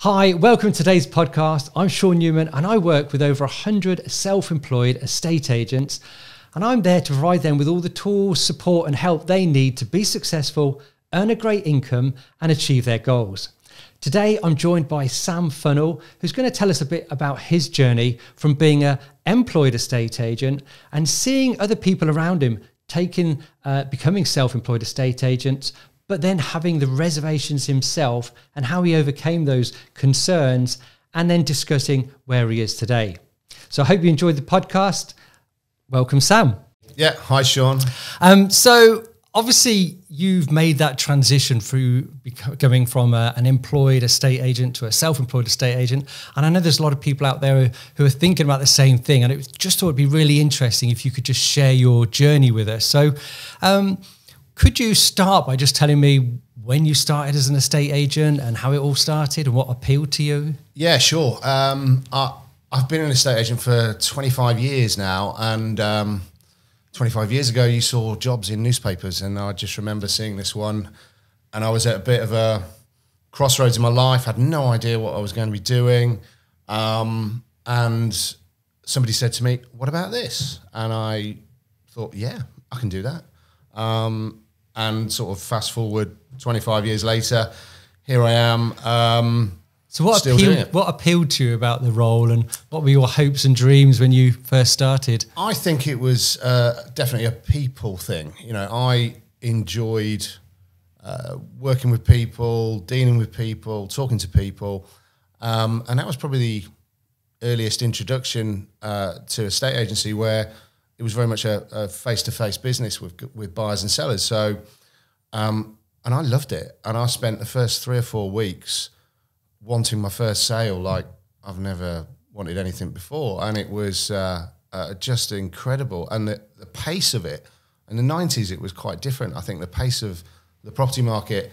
Hi, welcome to today's podcast. I'm Sean Newman and I work with over 100 self-employed estate agents, and I'm there to provide them with all the tools, support and help they need to be successful, earn a great income and achieve their goals. Today, I'm joined by Sam Funnell, who's going to tell us a bit about his journey from being an employed estate agent and seeing other people around him becoming self-employed estate agents, but then having the reservations himself and how he overcame those concerns, and then discussing where he is today. So I hope you enjoyed the podcast. Welcome, Sam. Yeah, hi, Sean. So obviously you've made that transition through going from an employed estate agent to a self-employed estate agent. And I know there's a lot of people out there who are thinking about the same thing. And it just thought it'd be really interesting if you could just share your journey with us. So could you start by just telling me when you started as an estate agent and how it all started and what appealed to you? Yeah, sure. I've been an estate agent for 25 years now, and 25 years ago you saw jobs in newspapers, and I just remember seeing this one, and I was at a bit of a crossroads in my life, had no idea what I was going to be doing, and somebody said to me, "What about this?" And I thought, yeah, I can do that. And sort of fast forward 25 years later, here I am. So what appealed to you about the role, and what were your hopes and dreams when you first started? I think it was definitely a people thing. You know, I enjoyed working with people, dealing with people, talking to people, and that was probably the earliest introduction to a state agency, where it was very much a face-to-face business with buyers and sellers. So, and I loved it. And I spent the first 3 or 4 weeks wanting my first sale like I've never wanted anything before. And it was just incredible. And the pace of it, in the 90s, it was quite different. I think the pace of the property market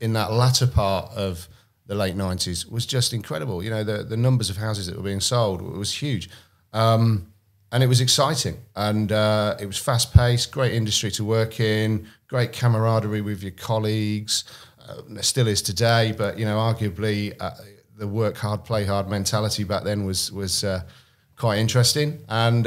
in that latter part of the late 90s was just incredible. You know, the numbers of houses that were being sold, it was huge. And it was exciting, and it was fast-paced, great industry to work in, great camaraderie with your colleagues. There still is today, but, you know, arguably the work hard, play hard mentality back then was quite interesting, and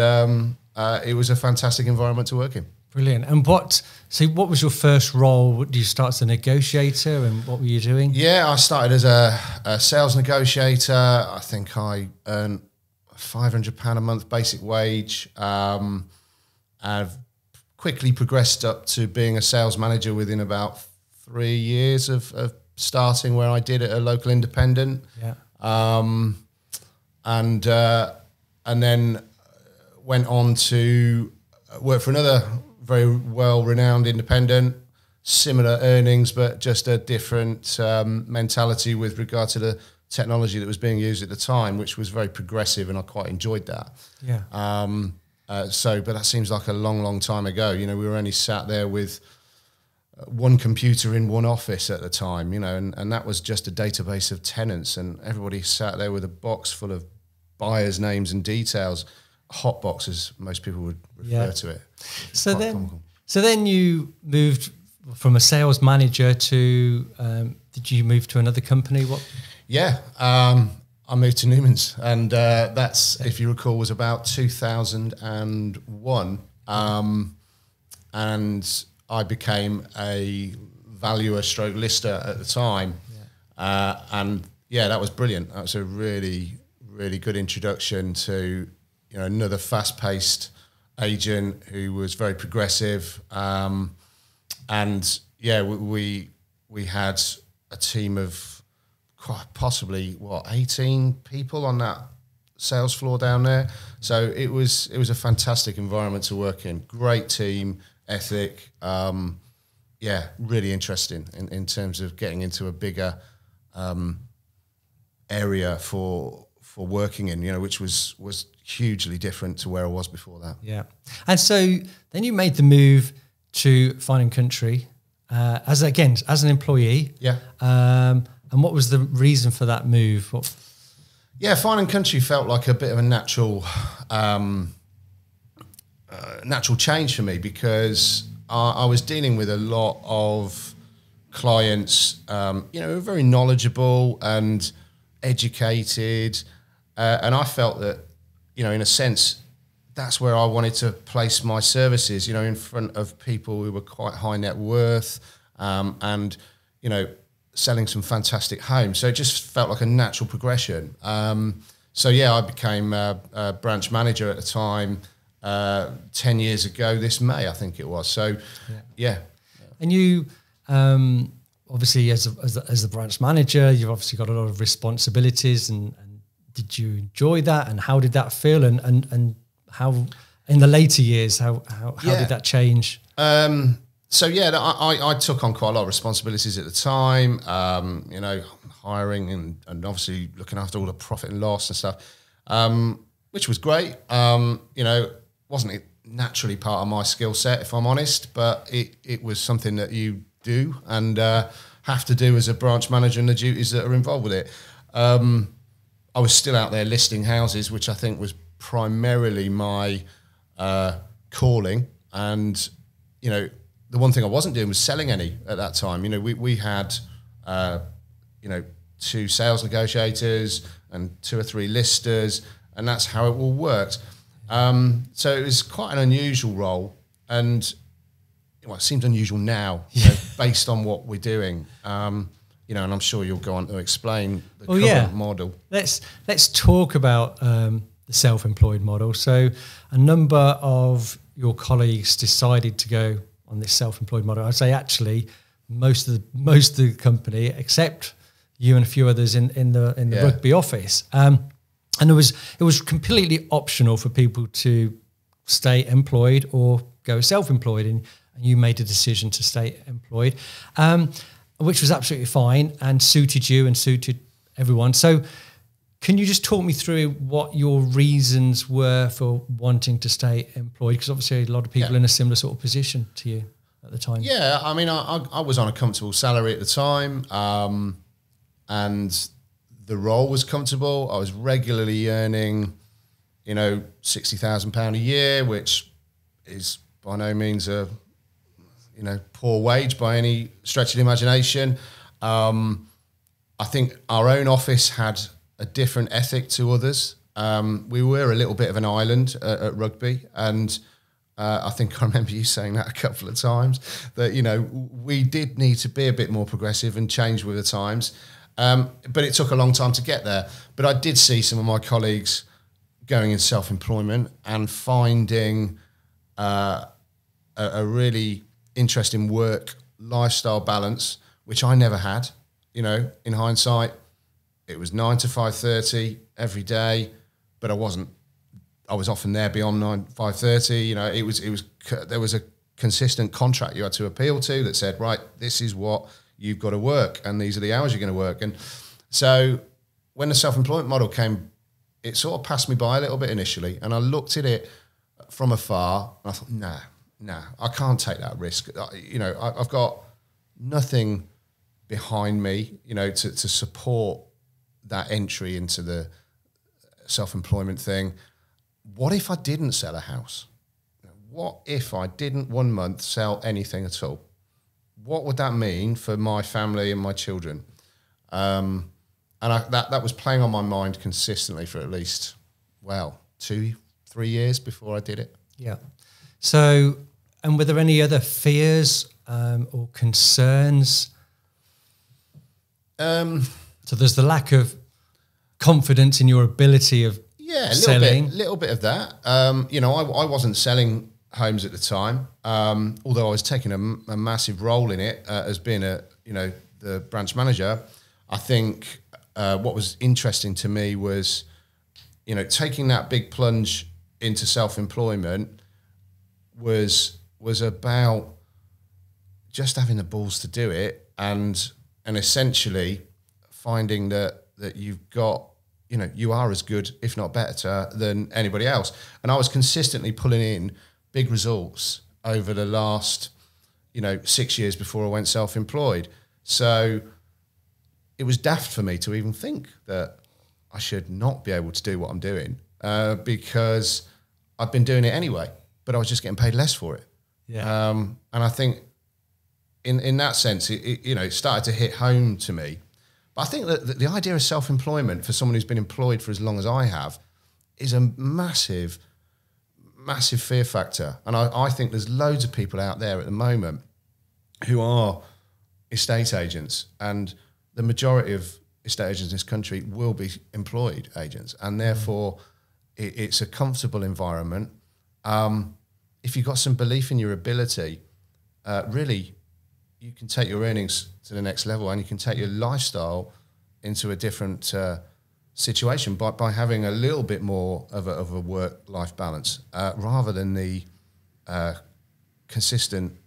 it was a fantastic environment to work in. Brilliant. And what was your first role? Did you start as a negotiator, and what were you doing? Yeah, I started as a sales negotiator. I think I earned £500 a month basic wage. I've quickly progressed up to being a sales manager within about 3 years of starting where I did at a local independent. Yeah. And then went on to work for another very well-renowned independent, similar earnings, but just a different mentality with regard to the technology that was being used at the time, which was very progressive, and I quite enjoyed that. Yeah. But that seems like a long, long time ago. You know, we were only sat there with one computer in one office at the time, you know, and that was just a database of tenants, and everybody sat there with a box full of buyers' names and details, hot box as most people would refer to it. So then you moved from a sales manager to, did you move to another company? What? Yeah, I moved to Newman's, and that's, if you recall, was about 2001, and I became a valuer stroke lister at the time, and yeah, that was brilliant. That was a really, really good introduction to, you know, another fast-paced agent who was very progressive, and yeah, we had a team of quite possibly 18 people on that sales floor down there. So it was a fantastic environment to work in. Great team ethic. Yeah, really interesting in terms of getting into a bigger area for working in, you know, which was hugely different to where I was before that. Yeah. And so then you made the move to Fine & Country as an employee. Yeah. And what was the reason for that move? Yeah, Fine & Country felt like a bit of a natural change for me, because I was dealing with a lot of clients, you know, very knowledgeable and, educated, and I felt that, you know, in a sense, that's where I wanted to place my services, you know, in front of people who were quite high net worth, and, you know, selling some fantastic homes. So it just felt like a natural progression. So yeah, I became a branch manager at the time, 10 years ago this May, I think it was. So yeah. And you, obviously as the branch manager, you've obviously got a lot of responsibilities, and did you enjoy that, and how did that feel, and how in the later years, how did that change? So yeah, I took on quite a lot of responsibilities at the time, you know, hiring and obviously looking after all the profit and loss and stuff, which was great. You know, wasn't naturally part of my skill set, if I'm honest, but it was something that you do and have to do as a branch manager, and the duties that are involved with it. I was still out there listing houses, which I think was primarily my calling. And, you know, the one thing I wasn't doing was selling any at that time. You know, we had, you know, 2 sales negotiators and 2 or 3 listers, and that's how it all worked. So it was quite an unusual role, and well, it seems unusual now, you know, based on what we're doing. You know, and I'm sure you'll go on to explain the current model. Let's talk about the self-employed model. So a number of your colleagues decided to go on this self-employed model. I'd say actually most of the company, except you and a few others in the rugby office. And it was completely optional for people to stay employed or go self-employed, and you made a decision to stay employed, which was absolutely fine and suited you and suited everyone. So can you just talk me through what your reasons were for wanting to stay employed? Because obviously a lot of people in a similar sort of position to you at the time. Yeah, I mean, I was on a comfortable salary at the time, and the role was comfortable. I was regularly earning, you know, £60,000 a year, which is by no means a, you know, poor wage by any stretch of the imagination. I think our own office had a different ethic to others. We were a little bit of an island at rugby, and I think I remember you saying that a couple of times, that, you know, we did need to be a bit more progressive and change with the times. But it took a long time to get there. But I did see some of my colleagues going in self-employment and finding a really interesting work lifestyle balance, which I never had. You know, in hindsight, it was 9 to 5:30 every day, but I wasn't. I was often there beyond 5:30. You know, there was a consistent contract you had to appeal to that said, right, this is what you've got to work, and these are the hours you're going to work. And so when the self-employment model came, it sort of passed me by a little bit initially, and I looked at it from afar, and I thought, nah, I can't take that risk. You know, I've got nothing behind me, you know, to support that entry into the self-employment thing. What if I didn't sell a house? What if I didn't 1 month sell anything at all? What would that mean for my family and my children? And that was playing on my mind consistently for at least, 2-3 years before I did it. Yeah. So, and were there any other fears or concerns? So there's the lack of confidence in your ability of selling. A little bit of that. You know, I wasn't selling homes at the time, although I was taking a massive role in it as being the branch manager. I think what was interesting to me was, you know, taking that big plunge into self-employment was about just having the balls to do it, and essentially finding that you've got, you know, you are as good, if not better, than anybody else. And I was consistently pulling in big results over the last, 6 years before I went self-employed. So it was daft for me to even think that I should not be able to do what I'm doing because I've been doing it anyway, but I was just getting paid less for it. Yeah. And I think in that sense, it started to hit home to me. But I think that the idea of self-employment for someone who's been employed for as long as I have is a massive, massive fear factor. And I think there's loads of people out there at the moment who are estate agents, and the majority of estate agents in this country will be employed agents, and therefore it's a comfortable environment. If you've got some belief in your ability, really, you can take your earnings to the next level, and you can take your lifestyle into a different situation by having a little bit more of a work-life balance, rather than the consistent,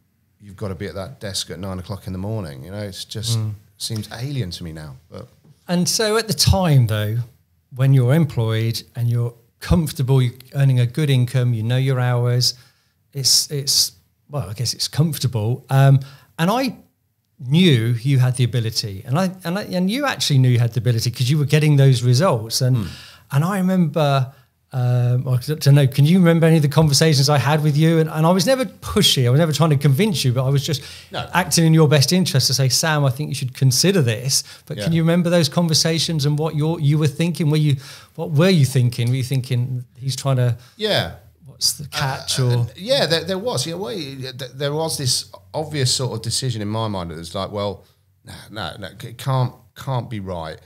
you've got to be at that desk at 9 o'clock in the morning. You know, it's just seems alien to me now. But And so at the time, though, when you're employed and you're comfortable, you're earning a good income, you know your hours, it's well, I guess it's comfortable. And I knew you had the ability, and you actually knew you had the ability because you were getting those results. And I remember, I don't know, can you remember any of the conversations I had with you? And I was never pushy, I was never trying to convince you, but I was just acting in your best interest to say, Sam, I think you should consider this. But can you remember those conversations and what you were thinking? What were you thinking? Were you thinking he's trying to... What's the catch? There was. There was this obvious sort of decision in my mind that was like, well, no, it can't be right.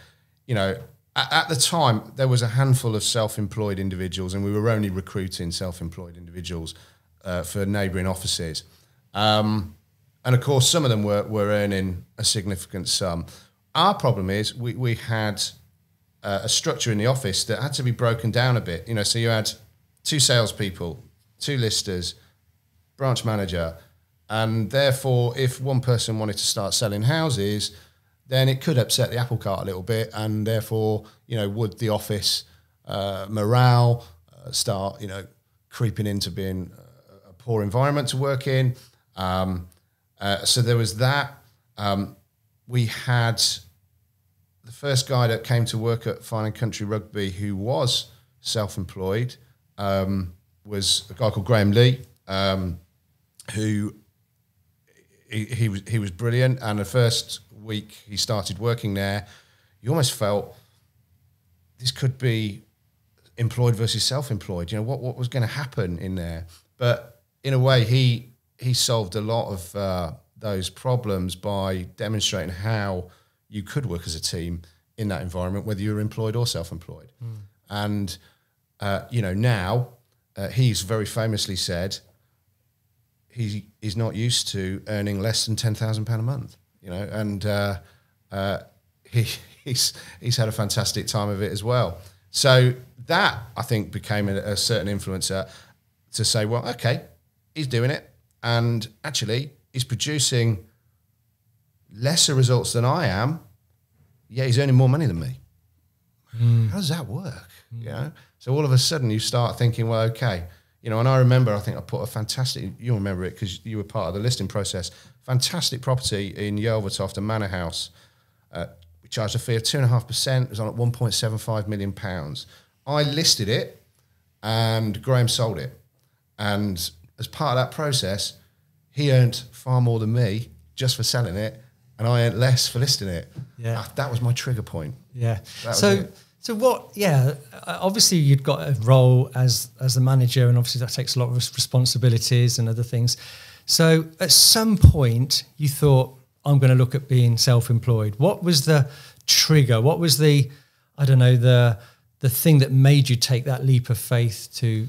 You know, at the time, there was a handful of self-employed individuals, and we were only recruiting self-employed individuals for neighbouring offices. And of course, some of them were earning a significant sum. Our problem is we had a structure in the office that had to be broken down a bit. You know, so you had 2 salespeople, 2 listers, branch manager, and therefore, if one person wanted to start selling houses, then it could upset the apple cart a little bit, and therefore, you know, would the office morale start, you know, creeping into being a poor environment to work in. So there was that. We had the first guy that came to work at Fine and Country Rugby who was self-employed. Was a guy called Graham Lee, who he was brilliant. And the first week he started working there, you almost felt this could be employed versus self-employed. You know, what was going to happen in there? But in a way, he solved a lot of those problems by demonstrating how you could work as a team in that environment, whether you're employed or self-employed. And you know, now he's very famously said he's not used to earning less than £10,000 a month. You know, and he's had a fantastic time of it as well. So that, I think, became a certain influencer to say, well, okay, he's doing it, and actually he's producing lesser results than I am. Yeah, he's earning more money than me. How does that work? You know, so all of a sudden you start thinking, well, okay, you know. And I remember, I think I put a fantastic, you'll remember it because you were part of the listing process, fantastic property in Yelvertoft, a manor house. We charged a fee of 2.5%. It was on at £1.75 million. I listed it, and Graham sold it. And as part of that process, he earned far more than me just for selling it, and I earned less for listing it. Yeah, that was my trigger point. Yeah. So what? Yeah, obviously you'd got a role as the manager, and obviously that takes a lot of responsibilities and other things. So at some point you thought, I'm going to look at being self-employed. What was the trigger? What was the, I don't know, the thing that made you take that leap of faith to?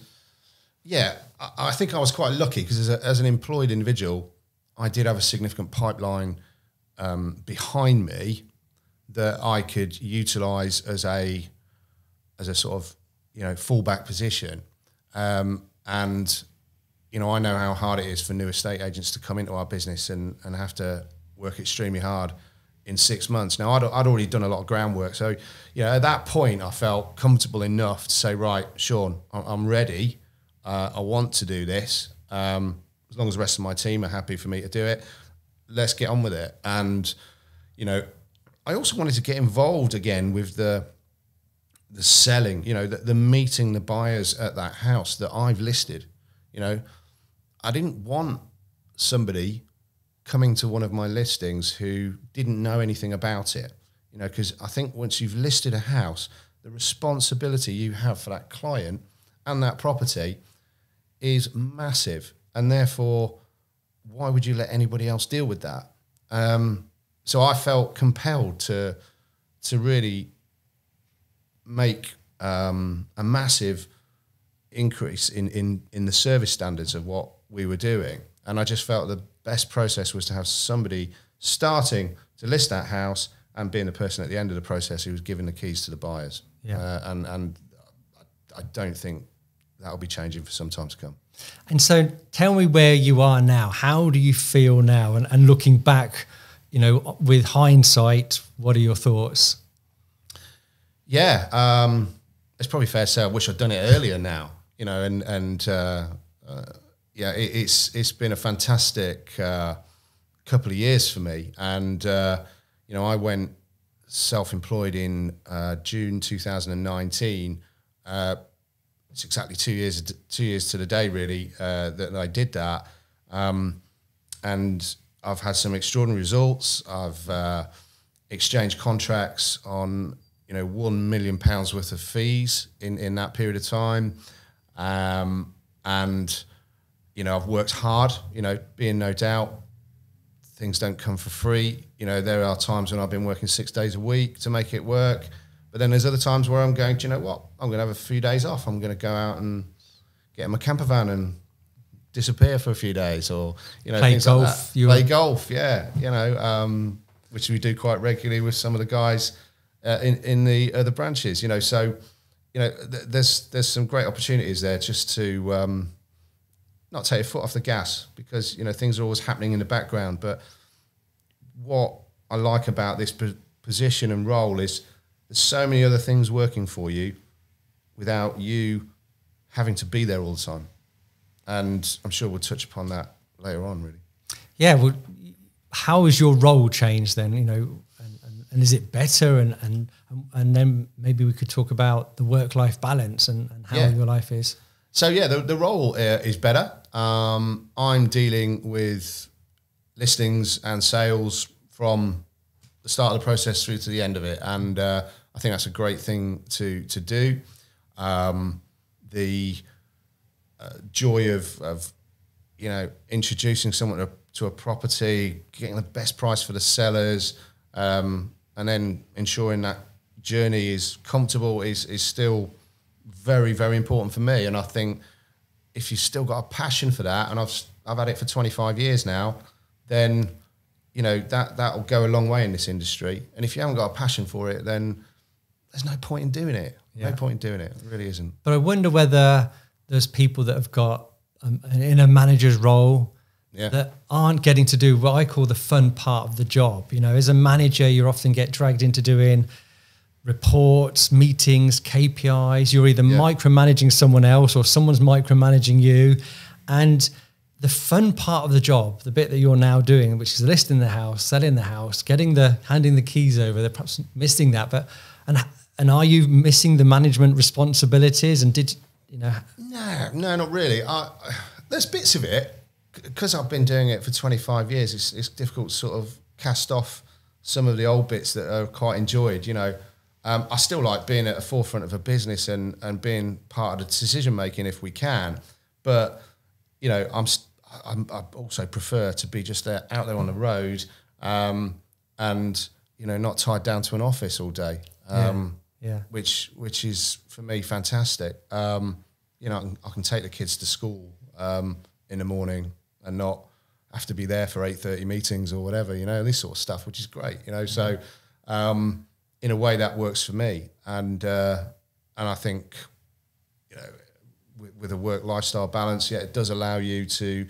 Yeah, I think I was quite lucky because as an employed individual, I did have a significant pipeline behind me that I could utilise as a sort of, you know, fallback position. And, you know, I know how hard it is for new estate agents to come into our business and have to work extremely hard in 6 months. Now, I'd already done a lot of groundwork. So, you know, at that point, I felt comfortable enough to say, right, Sean, I'm ready. I want to do this. As long as the rest of my team are happy for me to do it, let's get on with it. And, you know, I also wanted to get involved again with the selling, you know, the meeting the buyers at that house that I've listed. You know, I didn't want somebody coming to one of my listings who didn't know anything about it. you know, because I think once you've listed a house, the responsibility you have for that client and that property is massive. And therefore, why would you let anybody else deal with that? So I felt compelled to really make a massive increase in the service standards of what we were doing. And I just felt the best process was to have somebody starting to list that house and being the person at the end of the process who was giving the keys to the buyers. Yeah. And I don't think that'll be changing for some time to come. And so tell me where you are now. How do you feel now? And looking back, you know, with hindsight, what are your thoughts? Yeah, it's probably fair to say I wish I'd done it earlier now, you know, yeah, it's been a fantastic couple of years for me. And, you know, I went self-employed in June 2019. It's exactly 2 years to the day, really, that I did that. And I've had some extraordinary results. I've exchanged contracts on, you know, £1 million worth of fees in that period of time. And, you know, I've worked hard, you know, being no doubt, things don't come for free. You know, there are times when I've been working 6 days a week to make it work. But then there's other times where I'm going, do you know what? I'm going to have a few days off. I'm going to go out and get in my camper van and disappear for a few days, or, you know, play things golf. like that. Play golf, yeah. You know, which we do quite regularly with some of the guys in the other branches. You know, so, you know, there's some great opportunities there just to not take your foot off the gas, because, you know, things are always happening in the background. But what I like about this position and role is there's so many other things working for you without you having to be there all the time. And I'm sure we'll touch upon that later on, really. Yeah, well, how has your role changed then, you know, and is it better? And then maybe we could talk about the work-life balance and how your life is. So, yeah, the role is better. I'm dealing with listings and sales from the start of the process through to the end of it. And I think that's a great thing to do. The joy of, you know, introducing someone to a property, getting the best price for the sellers, and then ensuring that journey is comfortable is still very, very important for me. And I think if you've still got a passion for that, and I've had it for 25 years now, then, you know, that'll go a long way in this industry. And if you haven't got a passion for it, then there's no point in doing it. No point in doing it. It really isn't. But I wonder whether there's people that have got in a manager's role that aren't getting to do what I call the fun part of the job. You know, as a manager, you often get dragged into doing reports, meetings, KPIs. You're either micromanaging someone else or someone's micromanaging you. And the fun part of the job, the bit that you're now doing, which is listing the house, selling the house, handing the keys over, they're perhaps missing that. But and are you missing the management responsibilities? And did you know? No, not really. There's bits of it, because I've been doing it for 25 years. It's difficult to sort of cast off some of the old bits that are quite enjoyed. You know, I still like being at the forefront of a business and being part of the decision making if we can. But, you know, I also prefer to be just out there on the road, and, you know, not tied down to an office all day. Which is for me fantastic. You know, I can take the kids to school in the morning and not have to be there for 8:30 meetings or whatever. You know, this sort of stuff, which is great. You know, so in a way that works for me, and I think, you know, with a work lifestyle balance, it does allow you to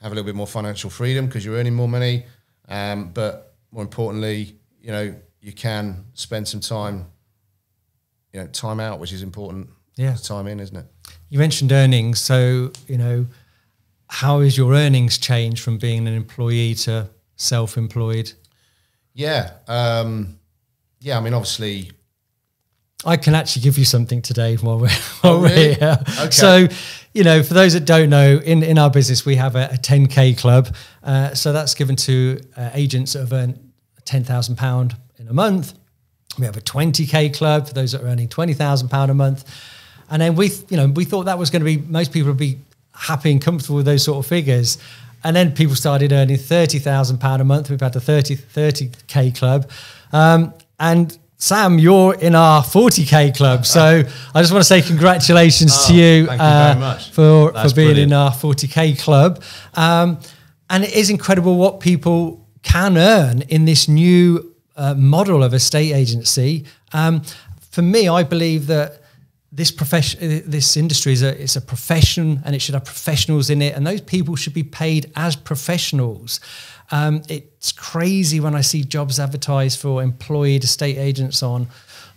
have a little bit more financial freedom because you're earning more money, but more importantly, you know, you can spend some time. You know, time out, which is important. Yeah, time in, isn't it? You mentioned earnings, so, you know, how has your earnings changed from being an employee to self-employed? Yeah, I mean, obviously, I can actually give you something today while we're really? here. Okay. So, you know, for those that don't know, in our business we have a 10K club, so that's given to agents that have earned £10,000 in a month. We have a 20K club for those that are earning £20,000 a month. And then we thought that was going to be, most people would be happy and comfortable with those sort of figures. And then people started earning £30,000 a month. We've had the 30K club. And Sam, you're in our 40K club. So I just want to say congratulations to you, thank you very much. for being brilliant. in our 40K club. And it is incredible what people can earn in this new model of estate agency. For me, I believe that this industry is a profession, and it should have professionals in it, and those people should be paid as professionals. It's crazy when I see jobs advertised for employed estate agents on,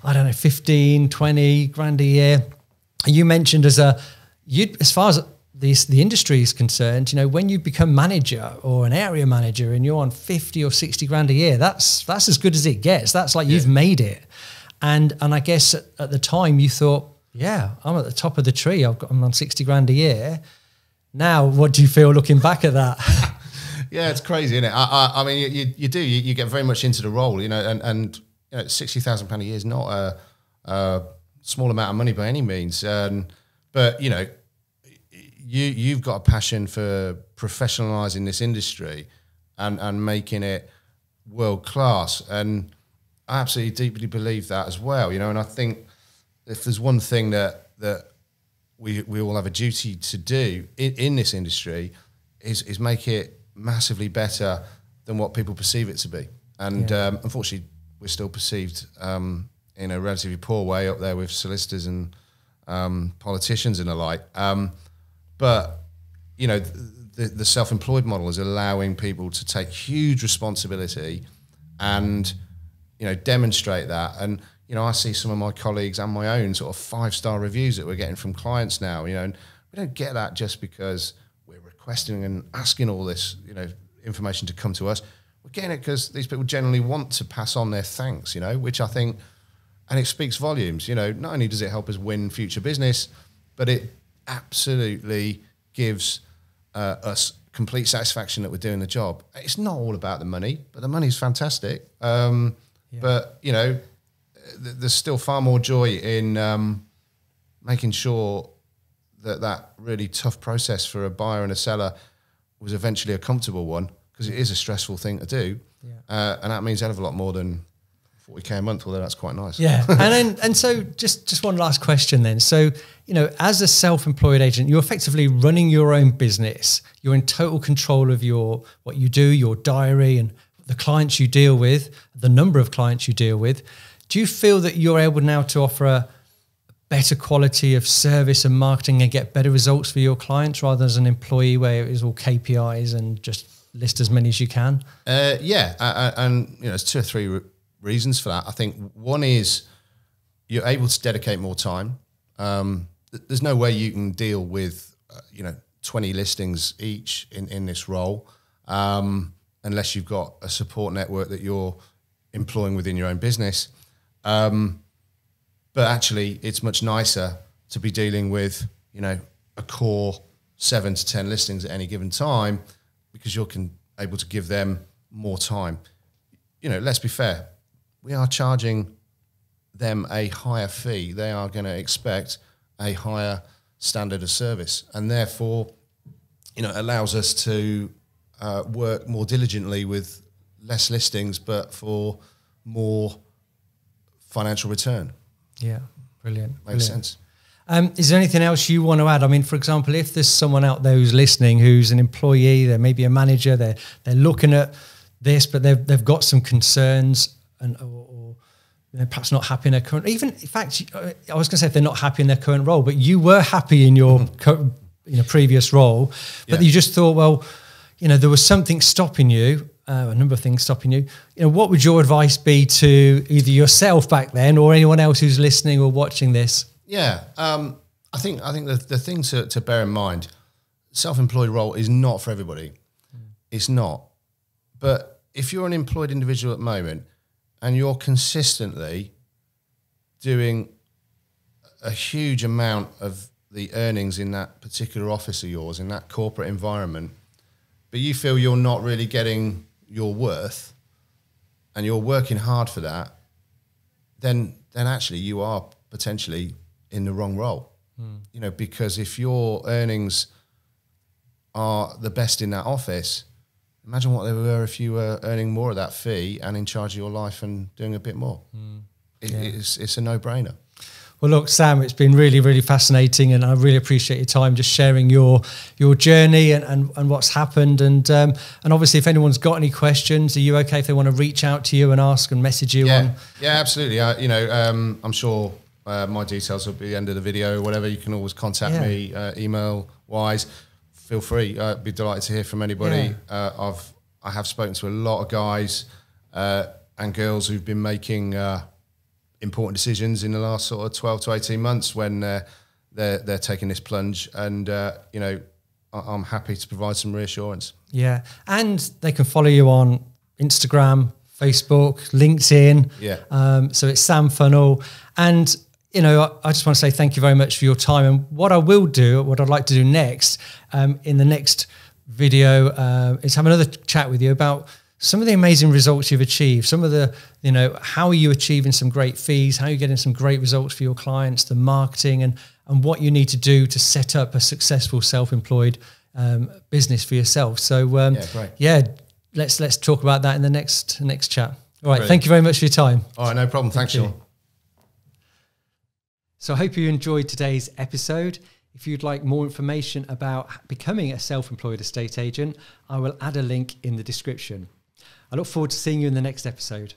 I don't know, 15, 20 grand a year. You mentioned as far as the industry is concerned, when you become manager or an area manager and you're on 50 or 60 grand a year, that's as good as it gets. That's like you've made it. And I guess at the time you thought, yeah, I'm at the top of the tree. I'm on 60 grand a year. Now, what do you feel looking back at that? Yeah, it's crazy, isn't it? I mean, you get very much into the role, and £60,000 a year is not a small amount of money by any means. But you've got a passion for professionalising this industry and making it world class, and I absolutely deeply believe that as well. And I think if there's one thing that we all have a duty to do in this industry is make it massively better than what people perceive it to be. And unfortunately, we're still perceived in a relatively poor way up there with solicitors and politicians and the like. But the self-employed model is allowing people to take huge responsibility and demonstrate that. And I see some of my colleagues and my own sort of 5-star reviews that we're getting from clients now, and we don't get that just because we're requesting and asking all this, information to come to us. We're getting it because these people generally want to pass on their thanks, which I think, and it speaks volumes. Not only does it help us win future business, but it absolutely gives us complete satisfaction that we're doing the job. It's not all about the money, but the money's fantastic. But, there's still far more joy in making sure that really tough process for a buyer and a seller was eventually a comfortable one, because it is a stressful thing to do. And that means a hell of a lot more than 40K a month, although that's quite nice. Yeah. and so just one last question then. So, as a self-employed agent, you're effectively running your own business. You're in total control of what you do, your diary, and the clients you deal with, the number of clients you deal with. Do you feel that you're able now to offer a better quality of service and marketing and get better results for your clients rather than as an employee where it is all KPIs and just list as many as you can? And there's 2 or 3 reasons for that. I think one is you're able to dedicate more time. There's no way you can deal with 20 listings each in this role unless you've got a support network that you're employing within your own business. But actually, it's much nicer to be dealing with a core 7 to 10 listings at any given time, because you're able to give them more time. Let's be fair. We are charging them a higher fee. They are going to expect a higher standard of service, and therefore, allows us to work more diligently with less listings, but for more financial return. Yeah, brilliant. Makes sense. Is there anything else you want to add? I mean, for example, if there's someone out there who's listening, who's an employee, they're maybe a manager, they're looking at this, but they've got some concerns or perhaps not happy in their current. Even in fact, I was going to say if they're not happy in their current role, but you were happy in your previous role, but you just thought, well, there was something stopping you. A number of things stopping you. What would your advice be to either yourself back then or anyone else who's listening or watching this? Yeah, I think the thing to bear in mind, self-employed role is not for everybody. It's not. But if you're an employed individual at the moment and you're consistently doing a huge amount of the earnings in that particular office of yours, in that corporate environment, but you feel you're not really getting your worth, and you're working hard for that, then actually you are potentially in the wrong role. You know, because if your earnings are the best in that office, imagine what they were if you were earning more of that fee and in charge of your life and doing a bit more. It's a no-brainer. Well, look, Sam, it's been really, really fascinating, and I really appreciate your time just sharing your journey and what's happened. And obviously, if anyone's got any questions, are you okay if they want to reach out to you and ask and message you on? Yeah, absolutely. You know, I'm sure my details will be at the end of the video or whatever. You can always contact me email-wise. Feel free. I'd be delighted to hear from anybody. I have spoken to a lot of guys and girls who've been making important decisions in the last sort of 12 to 18 months when they're taking this plunge, and you know, I'm happy to provide some reassurance. Yeah, and they can follow you on Instagram, Facebook, LinkedIn. Yeah. So it's Sam Funnell, and you know, I just want to say thank you very much for your time. And what I will do, what I'd like to do next, in the next video, is have another chat with you about some of the amazing results you've achieved, some of the, you know, how are you achieving some great fees, how are you getting some great results for your clients, the marketing, and what you need to do to set up a successful self-employed business for yourself. So let's talk about that in the next chat. All right, brilliant. Thank you very much for your time. All right, no problem. Thanks, Sean. So I hope you enjoyed today's episode. If you'd like more information about becoming a self-employed estate agent, I will add a link in the description. I look forward to seeing you in the next episode.